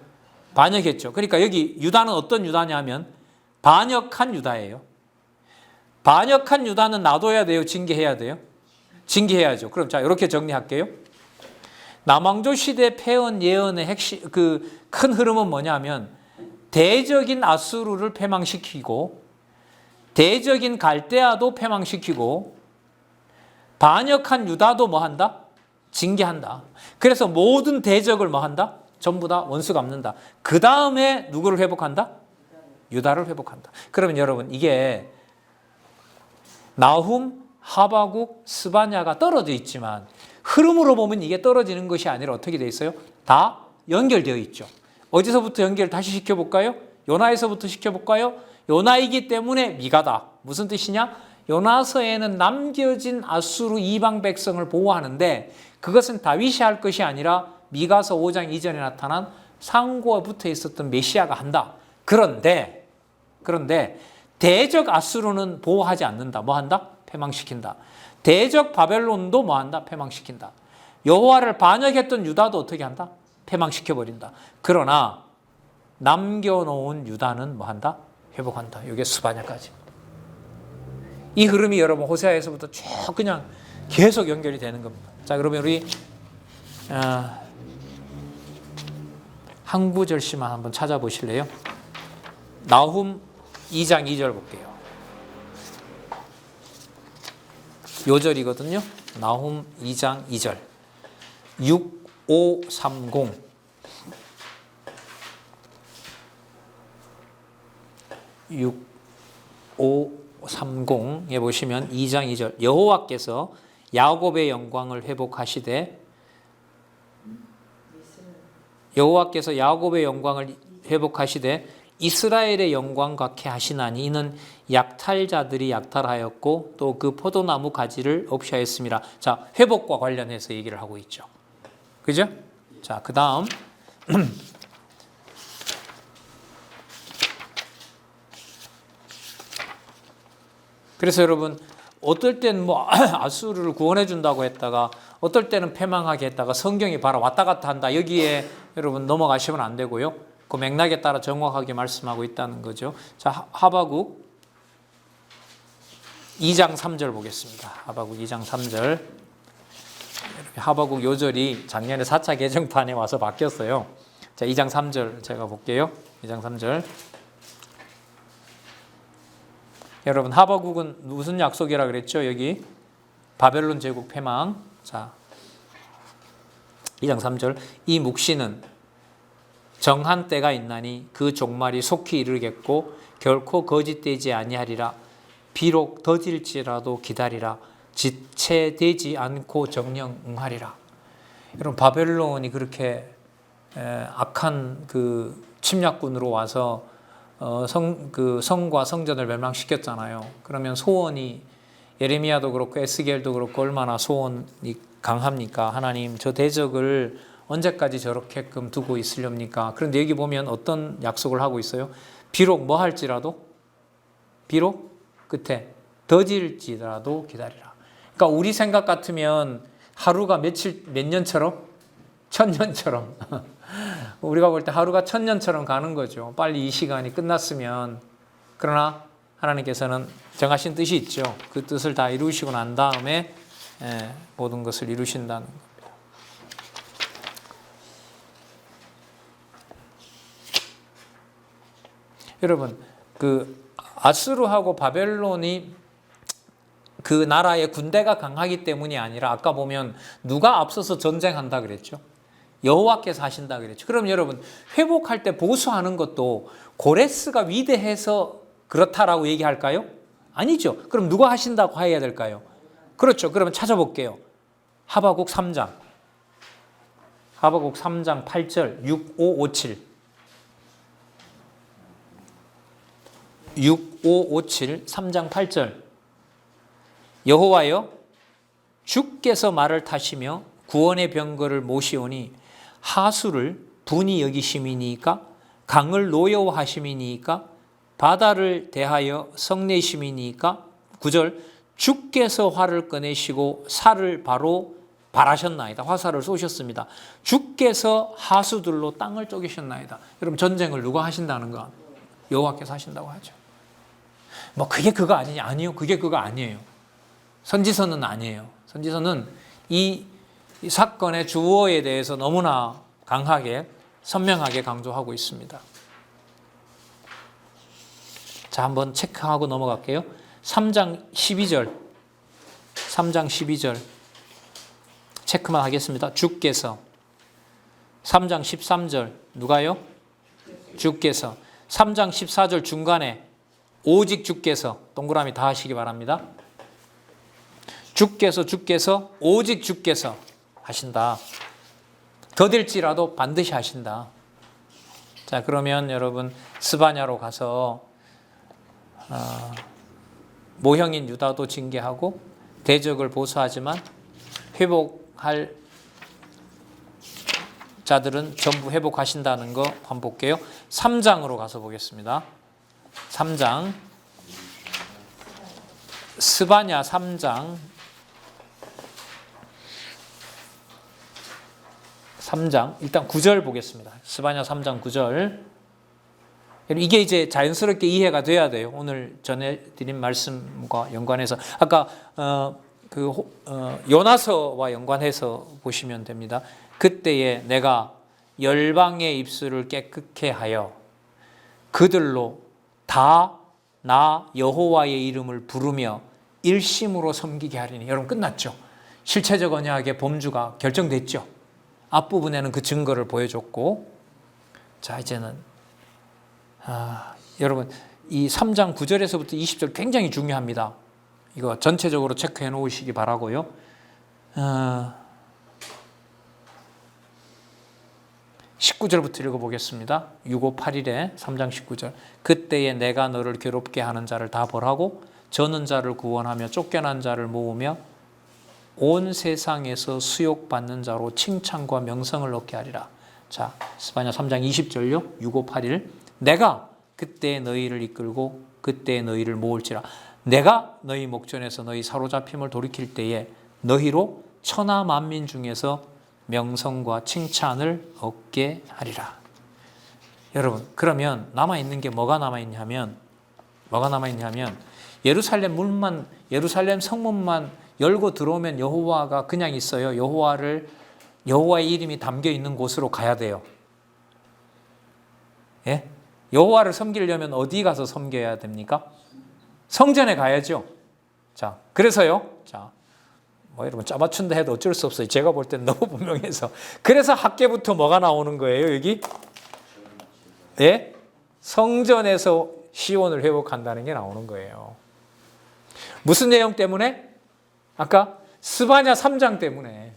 반역했죠. 그러니까 여기 유다는 어떤 유다냐 하면 반역한 유다예요. 반역한 유다는 놔둬야 돼요? 징계해야 돼요? 징계해야죠. 그럼 자, 이렇게 정리할게요. 남왕조 시대 폐언 예언의 핵심, 큰 흐름은 뭐냐면 대적인 아수르를 패망시키고 대적인 갈대아도 패망시키고 반역한 유다도 뭐 한다? 징계한다. 그래서 모든 대적을 뭐 한다? 전부 다 원수 갚는다. 그 다음에 누구를 회복한다? 유다를 회복한다. 그러면 여러분 이게 나훔, 하바국, 스바냐가 떨어져 있지만 흐름으로 보면 이게 떨어지는 것이 아니라 어떻게 되어 있어요? 다 연결되어 있죠. 어디서부터 연결 다시 시켜볼까요? 요나에서부터 시켜볼까요? 요나이기 때문에 미가다. 무슨 뜻이냐? 요나서에는 남겨진 아수르 이방 백성을 보호하는데 그것은 다윗이 할 것이 아니라 미가서 5장 이전에 나타난 상고에 붙어 있었던 메시아가 한다. 그런데 대적 아수르는 보호하지 않는다. 뭐 한다? 패망시킨다. 대적 바벨론도 뭐 한다? 패망시킨다. 여호와를 반역했던 유다도 어떻게 한다? 패망시켜버린다. 그러나 남겨놓은 유다는 뭐 한다? 회복한다. 이게 스바냐까지. 이 흐름이 여러분 호세아에서부터 쭉 그냥 계속 연결이 되는 겁니다. 자, 그러면 우리 한 구절씩만 한번 찾아보실래요? 나훔 2장 2절 볼게요. 요절이거든요. 나훔 2장 2절. 6530. 6530에 보시면 2장 2절. 여호와께서 야곱의 영광을 회복하시되 이스라엘의 영광 같게 하시나니 이는 약탈자들이 약탈하였고 또 그 포도나무 가지를 없이 하였습니다. 자, 회복과 관련해서 얘기를 하고 있죠. 그죠? 자, 그 다음 그래서 여러분 어떨 때는 뭐 아수르를 구원해 준다고 했다가 어떨 때는 패망하게 했다가 성경이 바로 왔다 갔다 한다. 여기에 여러분 넘어가시면 안 되고요. 그 맥락에 따라 정확하게 말씀하고 있다는 거죠. 자, 하바국 2장 3절 보겠습니다. 하바국 2장 3절. 하바국 요절이 작년에 4차 개정판에 와서 바뀌었어요. 자, 2장 3절 제가 볼게요. 2장 3절. 여러분 하바국은 무슨 약속이라 그랬죠? 여기 바벨론 제국 패망. 자, 2장 3절. 이 묵시는 정한 때가 있나니 그 종말이 속히 이르겠고 결코 거짓되지 아니하리라. 비록 더딜지라도 기다리라. 지체되지 않고 정령 응하리라. 여러분 바벨론이 그렇게 악한 그 침략군으로 와서 성과 성전을 멸망시켰잖아요. 그러면 소원이 예레미야도 그렇고 에스겔도 그렇고 얼마나 소원이 강합니까? 하나님 저 대적을 언제까지 저렇게끔 두고 있으렵니까? 그런데 여기 보면 어떤 약속을 하고 있어요? 비록 뭐 할지라도 비록 끝에 더질지라도 기다리라. 그러니까 우리 생각 같으면 하루가 몇 년처럼? 1000년처럼 우리가 볼 때 하루가 1000년처럼 가는 거죠. 빨리 이 시간이 끝났으면. 그러나 하나님께서는 정하신 뜻이 있죠. 그 뜻을 다 이루시고 난 다음에 모든 것을 이루신다는 겁니다. 여러분 그 아수르하고 바벨론이 그 나라의 군대가 강하기 때문이 아니라 아까 보면 누가 앞서서 전쟁한다 그랬죠? 여호와께서 하신다 그랬죠. 그럼 여러분 회복할 때 보수하는 것도 고레스가 위대해서 그렇다라고 얘기할까요? 아니죠. 그럼 누가 하신다고 해야 될까요? 그렇죠. 그러면 찾아볼게요. 하박국 3장. 하박국 3장 8절 6557. 6557 3장 8절. 여호와여 주께서 말을 타시며 구원의 병거를 모시오니 하수를 분이 여기심이니까 강을 노여워하심이니까 바다를 대하여 성내심이니까 9절 주께서 활을 꺼내시고 살을 바로 발하셨나이다. 화살을 쏘셨습니다. 주께서 하수들로 땅을 쪼개셨나이다. 여러분 전쟁을 누가 하신다는 건 여호와께서 하신다고 하죠. 뭐 그게 그거 아니냐? 아니요. 그게 그거 아니에요. 선지서는 아니에요. 선지서는 이 사건의 주어에 대해서 너무나 강하게 선명하게 강조하고 있습니다. 자, 한번 체크하고 넘어갈게요. 3장 12절. 3장 12절. 체크만 하겠습니다. 주께서. 3장 13절. 누가요? 주께서. 3장 14절 중간에 오직 주께서 동그라미 다 하시기 바랍니다. 주께서 오직 주께서 하신다. 더딜지라도 반드시 하신다. 자, 그러면 여러분 스바냐로 가서 모형인 유다도 징계하고 대적을 보수하지만 회복할 자들은 전부 회복하신다는 거 한번 볼게요. 3장으로 가서 보겠습니다. 3장 스바냐 3장 3장 일단 9절 보겠습니다. 스바냐 3장 9절. 이게 이제 자연스럽게 이해가 돼야 돼요. 오늘 전해드린 말씀과 연관해서 아까 요나서와 연관해서 보시면 됩니다. 그때에 내가 열방의 입술을 깨끗게 하여 그들로 다 나 여호와의 이름을 부르며 일심으로 섬기게 하리니. 여러분 끝났죠. 실체적 언약의 범주가 결정됐죠. 앞부분에는 그 증거를 보여줬고, 자 이제는 여러분 이 3장 9절에서부터 20절 굉장히 중요합니다. 이거 전체적으로 체크해 놓으시기 바라고요. 19절부터 읽어보겠습니다. 6581에 3장 19절. 그때에 내가 너를 괴롭게 하는 자를 다 벌하고 저는 자를 구원하며 쫓겨난 자를 모으며 온 세상에서 수욕받는 자로 칭찬과 명성을 얻게 하리라. 자, 스바냐 3장 20절요. 6581. 내가 그때 너희를 이끌고 그때 너희를 모을지라. 내가 너희 목전에서 너희 사로잡힘을 돌이킬 때에 너희로 천하 만민 중에서 명성과 칭찬을 얻게 하리라. 여러분, 그러면 남아있는 게 뭐가 남아있냐면 예루살렘 문만, 예루살렘 성문만 열고 들어오면 여호와가 그냥 있어요. 여호와의 이름이 담겨 있는 곳으로 가야 돼요. 예? 여호와를 섬기려면 어디 가서 섬겨야 됩니까? 성전에 가야죠. 자, 그래서요. 자, 여러분 짜맞춘다 해도 어쩔 수 없어요. 제가 볼 때는 너무 분명해서. 그래서 학계부터 뭐가 나오는 거예요, 여기? 예? 성전에서 시온을 회복한다는 게 나오는 거예요. 무슨 내용 때문에? 아까 스바냐 3장 때문에.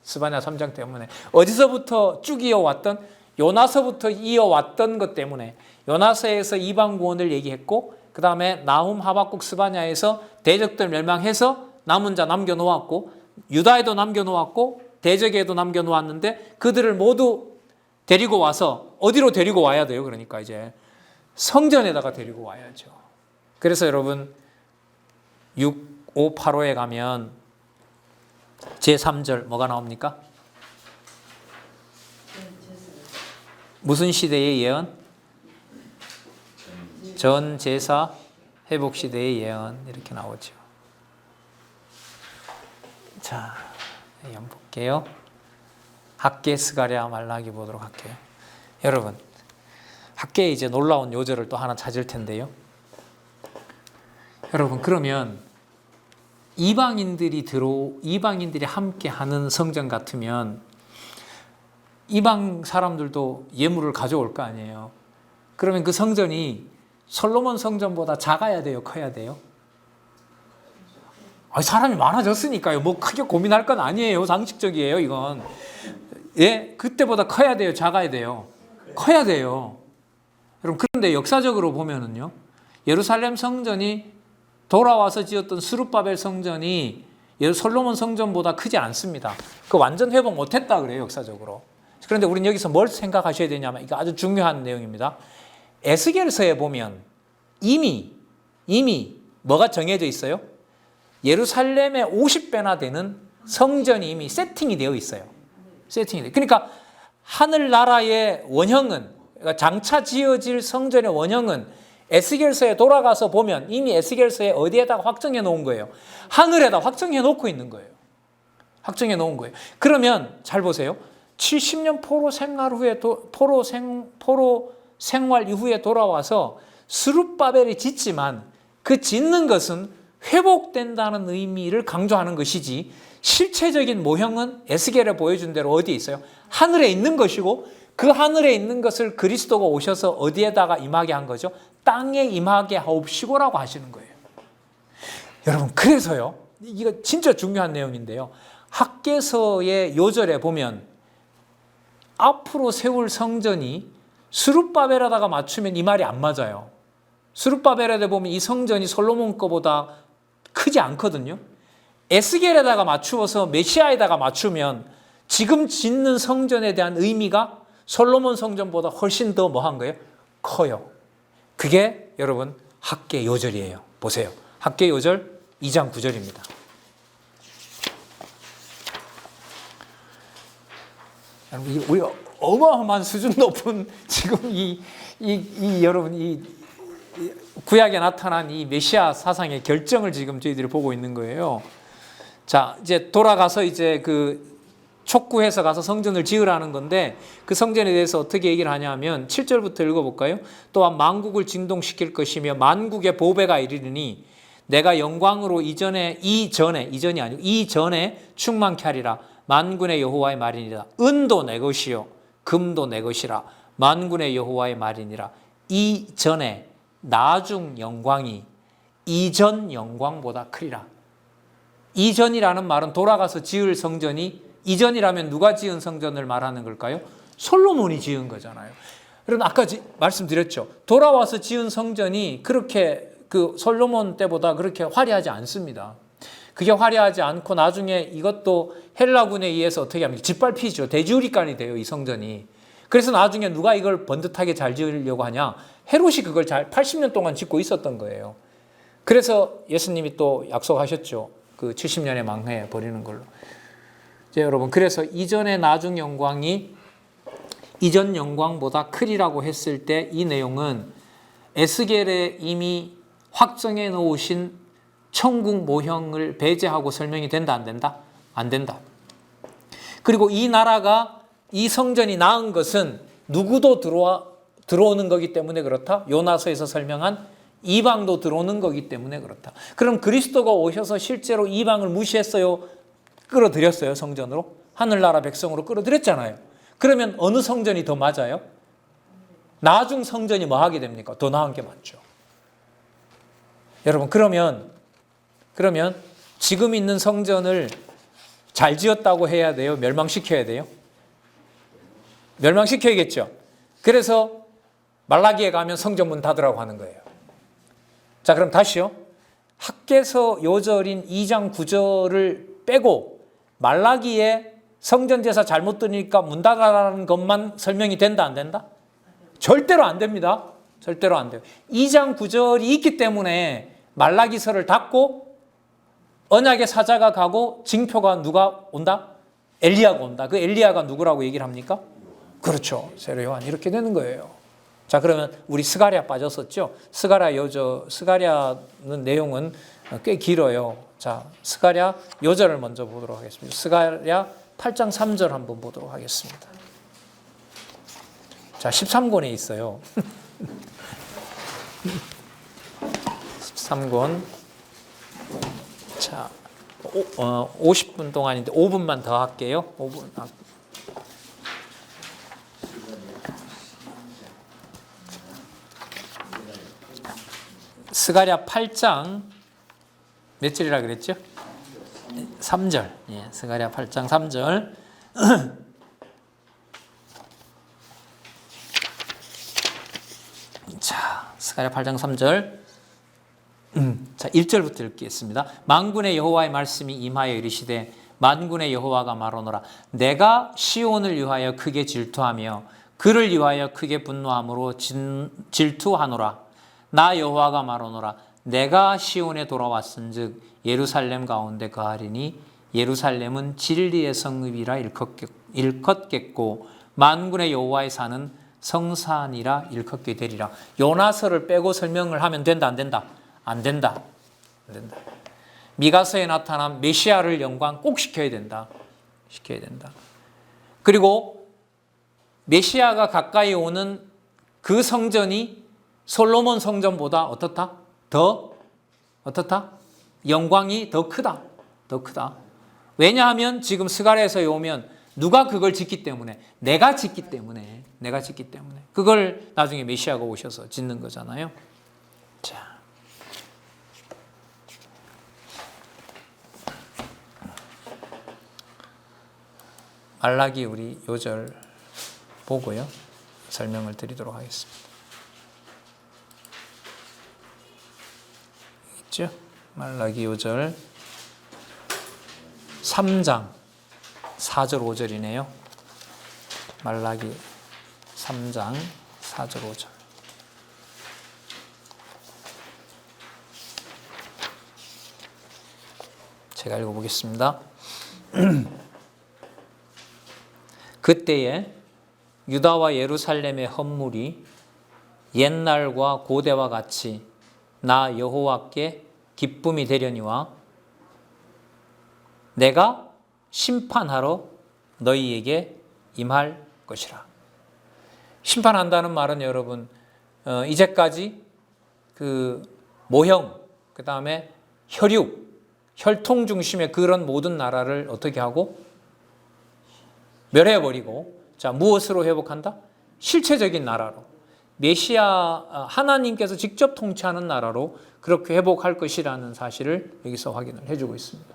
스바냐 3장 때문에. 어디서부터 쭉 이어왔던, 요나서부터 이어왔던 것 때문에. 요나서에서 이방 구원을 얘기했고, 그 다음에 나훔, 하박국, 스바냐에서 대적들 멸망해서 남은 자 남겨놓았고, 유다에도 남겨놓았고, 대적에도 남겨놓았는데 그들을 모두 데리고 와서 어디로 데리고 와야 돼요? 그러니까 이제 성전에다가 데리고 와야죠. 그래서 여러분 6585에 가면 제3절 뭐가 나옵니까? 무슨 시대의 예언? 전 제사 회복 시대의 예언 이렇게 나오죠. 자, 한번 볼게요. 학계 스가랴 말라기 보도록 할게요. 여러분, 학계에 이제 놀라운 요절을 또 하나 찾을 텐데요. 여러분, 그러면 이방인들이 함께 하는 성전 같으면 이방 사람들도 예물을 가져올 거 아니에요. 그러면 그 성전이 솔로몬 성전보다 작아야 돼요, 커야 돼요? 사람이 많아졌으니까요. 뭐 크게 고민할 건 아니에요. 상식적이에요, 이건. 예, 그때보다 커야 돼요, 작아야 돼요? 커야 돼요. 여러분, 그런데 역사적으로 보면은요, 예루살렘 성전이 돌아와서 지었던 스룹바벨 성전이 솔로몬 성전보다 크지 않습니다. 그 완전 회복 못했다 그래요, 역사적으로. 그런데 우리는 여기서 뭘 생각하셔야 되냐면, 이거 아주 중요한 내용입니다. 에스겔서에 보면 이미 뭐가 정해져 있어요? 예루살렘의 50배나 되는 성전이 이미 세팅이 되어 있어요. 그러니까 하늘나라의 원형은, 그러니까 장차 지어질 성전의 원형은 에스겔서에 돌아가서 보면 이미 에스겔서에 어디에다가 확정해 놓은 거예요? 하늘에다 확정해 놓고 있는 거예요. 확정해 놓은 거예요. 그러면 잘 보세요. 70년 포로 생활 이후에 돌아와서 스룹바벨이 짓지만 그 짓는 것은 회복된다는 의미를 강조하는 것이지, 실체적인 모형은 에스겔에 보여준 대로 어디에 있어요? 하늘에 있는 것이고, 그 하늘에 있는 것을 그리스도가 오셔서 어디에다가 임하게 한 거죠? 땅에 임하게 하옵시고라고 하시는 거예요. 여러분, 그래서요, 이거 진짜 중요한 내용인데요, 학개서의 요절에 보면 앞으로 세울 성전이 스룹바벨에다가 맞추면 이 말이 안 맞아요. 스룹바벨에다 보면 이 성전이 솔로몬 거보다 크지 않거든요. 에스겔에다가 맞추어서 메시아에다가 맞추면 지금 짓는 성전에 대한 의미가 솔로몬 성전보다 훨씬 더 뭐한 거예요? 커요. 그게 여러분 학개 요절이에요. 보세요. 학개 요절 2장 9절입니다. 우리 어마어마한 수준 높은 지금 여러분 이 구약에 나타난 이 메시아 사상의 결정을 지금 저희들이 보고 있는 거예요. 자, 이제 돌아가서 이제 그 촉구해서 가서 성전을 지으라는 건데, 그 성전에 대해서 어떻게 얘기를 하냐면 7절부터 읽어볼까요? 또한 만국을 진동시킬 것이며 만국의 보배가 이르리니 내가 영광으로 이전에 충만케 하리라. 만군의 여호와의 말이니라. 은도 내 것이요 금도 내 것이라. 만군의 여호와의 말이니라. 이전에 나중 영광이 이전 영광보다 크리라. 이전이라는 말은 돌아가서 지을 성전이, 이전이라면 누가 지은 성전을 말하는 걸까요? 솔로몬이 지은 거잖아요. 여러분, 아까 말씀드렸죠. 돌아와서 지은 성전이 그렇게 그 솔로몬 때보다 그렇게 화려하지 않습니다. 그게 화려하지 않고 나중에 이것도 헬라군에 의해서 어떻게 합니까? 짓밟히죠. 대지우리간이 돼요, 이 성전이. 그래서 나중에 누가 이걸 번듯하게 잘 지으려고 하냐? 헤롯이 그걸 80년 동안 짓고 있었던 거예요. 그래서 예수님이 또 약속하셨죠. 그 70년에 망해 버리는 걸로. 이제 여러분, 그래서 이전의 나중 영광이 이전 영광보다 크리라고 했을 때 이 내용은 에스겔에 이미 확정해 놓으신 천국 모형을 배제하고 설명이 된다, 안 된다? 안 된다. 그리고 이 나라가, 이 성전이 나은 것은 누구도 들어오는 거기 때문에 그렇다. 요나서에서 설명한 이방도 들어오는 거기 때문에 그렇다. 그럼 그리스도가 오셔서 실제로 이방을 무시했어요? 끌어들였어요? 성전으로? 하늘나라 백성으로 끌어들였잖아요. 그러면 어느 성전이 더 맞아요? 나중 성전이 뭐 하게 됩니까? 더 나은 게 맞죠. 여러분, 그러면 지금 있는 성전을 잘 지었다고 해야 돼요? 멸망시켜야 돼요? 멸망시켜야겠죠. 그래서 말라기에 가면 성전문 닫으라고 하는 거예요. 자, 그럼 다시요. 학개서 요절인 2장 9절을 빼고 말라기에 성전제사 잘못 드리니까 문 닫아라는 것만 설명이 된다, 안 된다? 절대로 안 됩니다. 절대로 안 돼요. 2장 9절이 있기 때문에 말라기서를 닫고 언약의 사자가 가고 징표가 누가 온다? 엘리야가 온다. 그 엘리야가 누구라고 얘기를 합니까? 그렇죠. 세례 요한. 이렇게 되는 거예요. 자, 그러면 우리 스가랴 빠졌었죠? 스가랴는 내용은 꽤 길어요. 자, 스가랴 요절을 먼저 보도록 하겠습니다. 스가랴 8장 3절 한번 보도록 하겠습니다. 자, 13권에 있어요. 13권. 자, 50분 동안인데 5분만 더 할게요. 5분. 스가랴 8장 몇 절이라 그랬죠? 3절. 예, 스가랴 8장 3절. 자, 스가랴 8장 3절. 자, 1절부터 읽겠습니다. 만군의 여호와의 말씀이 임하여 이르시되 만군의 여호와가 말하노라. 내가 시온을 위하여 크게 질투하며 그를 위하여 크게 분노함으로 질투하노라. 나 여호와가 말하노라. 내가 시온에 돌아왔은즉 예루살렘 가운데 거하리니 예루살렘은 진리의 성읍이라 일컫겠고 만군의 여호와의 산은 성산이라 일컫게 되리라. 요나서를 빼고 설명을 하면 된다, 안 된다? 안 된다. 안 된다. 미가서에 나타난 메시아를 연관 꼭 시켜야 된다. 시켜야 된다. 그리고 메시아가 가까이 오는 그 성전이 솔로몬 성전보다 어떻다? 어떻다? 영광이 더 크다. 더 크다. 왜냐하면 지금 스가랴에서 오면 누가 그걸 짓기 때문에, 내가 짓기 때문에, 그걸 나중에 메시아가 오셔서 짓는 거잖아요. 자. 말라기 우리 요절 보고요. 설명을 드리도록 하겠습니다. 있죠? 말라기 요절 3장 4절 5절이네요. 말라기 3장 4절 5절. 제가 읽어보겠습니다. 그때에 유다와 예루살렘의 헌물이 옛날과 고대와 같이 나 여호와께 기쁨이 되려니와 내가 심판하러 너희에게 임할 것이라. 심판한다는 말은 여러분 이제까지 그 모형, 그 다음에 혈육, 혈통 중심의 그런 모든 나라를 어떻게 하고 멸해버리고, 자, 무엇으로 회복한다? 실체적인 나라로, 메시아 하나님께서 직접 통치하는 나라로 그렇게 회복할 것이라는 사실을 여기서 확인을 해주고 있습니다.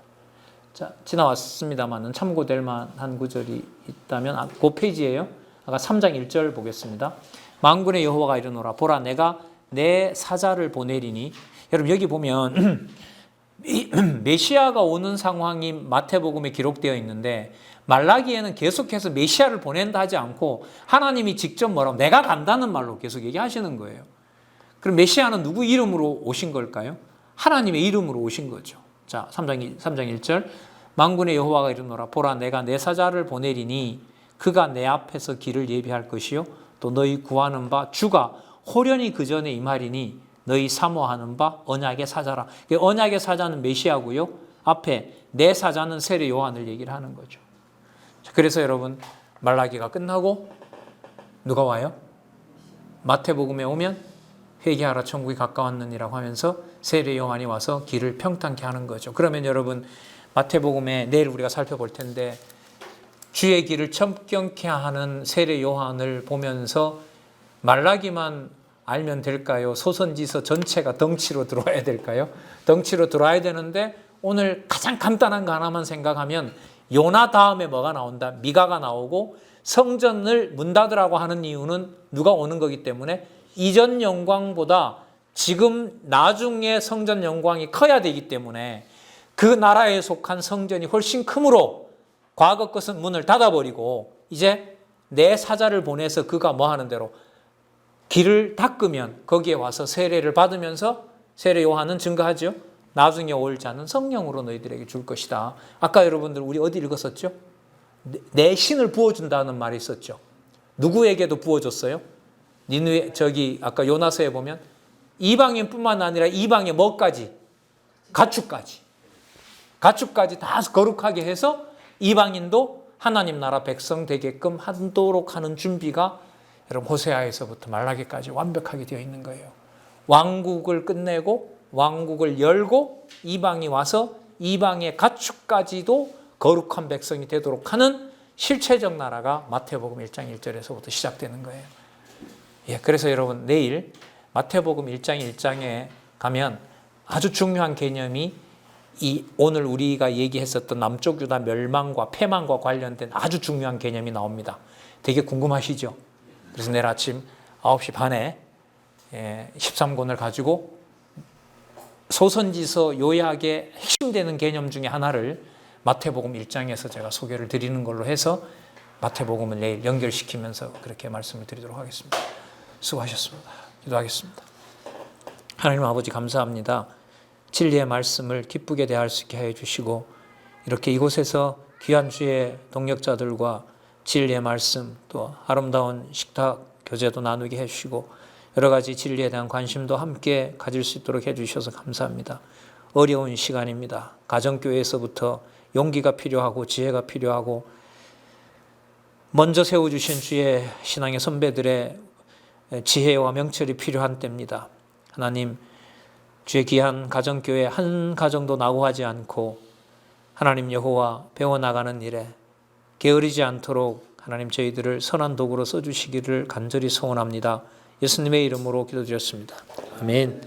자, 지나왔습니다만은 참고될 만한 구절이 있다면 그 페이지예요. 아까 3장 1절 보겠습니다. 만군의 여호와가 이르노라. 보라, 내가 내 사자를 보내리니. 여러분 여기 보면 메시아가 오는 상황이 마태복음에 기록되어 있는데 말라기에는 계속해서 메시아를 보낸다 하지 않고 하나님이 직접 뭐라고 내가 간다는 말로 계속 얘기하시는 거예요. 그럼 메시아는 누구 이름으로 오신 걸까요? 하나님의 이름으로 오신 거죠. 자, 3장 1절. 만군의 여호와가 이르노라. 보라, 내가 내 사자를 보내리니 그가 내 앞에서 길을 예비할 것이요 또 너희 구하는 바 주가 호련히 그 전에 임하리니 너희 사모하는 바 언약의 사자라. 언약의 사자는 메시아고요. 앞에 내 사자는 세례 요한을 얘기를 하는 거죠. 그래서 여러분 말라기가 끝나고 누가 와요? 마태복음에 오면 회개하라 천국이 가까웠느니라고 하면서 세례 요한이 와서 길을 평탄케 하는 거죠. 그러면 여러분 마태복음에 내일 우리가 살펴볼 텐데 주의 길을 청경케 하는 세례 요한을 보면서 말라기만 알면 될까요? 소선지서 전체가 덩치로 들어와야 될까요? 덩치로 들어와야 되는데 오늘 가장 간단한 거 하나만 생각하면 요나 다음에 뭐가 나온다? 미가가 나오고 성전을 문 닫으라고 하는 이유는 누가 오는 거기 때문에 이전 영광보다 지금 나중에 성전 영광이 커야 되기 때문에 그 나라에 속한 성전이 훨씬 크므로 과거 것은 문을 닫아버리고 이제 내 사자를 보내서 그가 뭐 하는 대로 길을 닦으면 거기에 와서 세례를 받으면서 세례 요한은 증거하죠. 나중에 올 자는 성령으로 너희들에게 줄 것이다. 아까 여러분들 우리 어디 읽었었죠? 내 신을 부어준다는 말이 있었죠. 누구에게도 부어줬어요? 니누에 저기 아까 요나서에 보면 이방인뿐만 아니라 이방의 뭐까지? 가축까지 다 거룩하게 해서 이방인도 하나님 나라 백성 되게끔 하도록 하는 준비가 여러분 호세아에서부터 말라기까지 완벽하게 되어 있는 거예요. 왕국을 끝내고 왕국을 열고 이방이 와서 이방의 가축까지도 거룩한 백성이 되도록 하는 실체적 나라가 마태복음 1장 1절에서부터 시작되는 거예요. 예, 그래서 여러분 내일 마태복음 1장 1장에 가면 아주 중요한 개념이 이 오늘 우리가 얘기했었던 남쪽 유다 멸망과 패망과 관련된 아주 중요한 개념이 나옵니다. 되게 궁금하시죠? 그래서 내일 아침 9시 반에 13권을 가지고 소선지서 요약의 핵심되는 개념 중에 하나를 마태복음 1장에서 제가 소개를 드리는 걸로 해서 마태복음을 내일 연결시키면서 그렇게 말씀을 드리도록 하겠습니다. 수고하셨습니다. 기도하겠습니다. 하나님 아버지 감사합니다. 진리의 말씀을 기쁘게 대할 수 있게 해 주시고 이렇게 이곳에서 귀한 주의 동역자들과 진리의 말씀 또 아름다운 식탁 교제도 나누게 해 주시고 여러 가지 진리에 대한 관심도 함께 가질 수 있도록 해 주셔서 감사합니다. 어려운 시간입니다. 가정교회에서부터 용기가 필요하고 지혜가 필요하고 먼저 세워주신 주의 신앙의 선배들의 지혜와 명철이 필요한 때입니다. 하나님 주의 귀한 가정교회 한 가정도 낙오하지 않고 하나님 여호와 배워나가는 일에 게으르지 않도록 하나님 저희들을 선한 도구로 써주시기를 간절히 소원합니다. 예수님의 이름으로 기도드렸습니다. 아멘.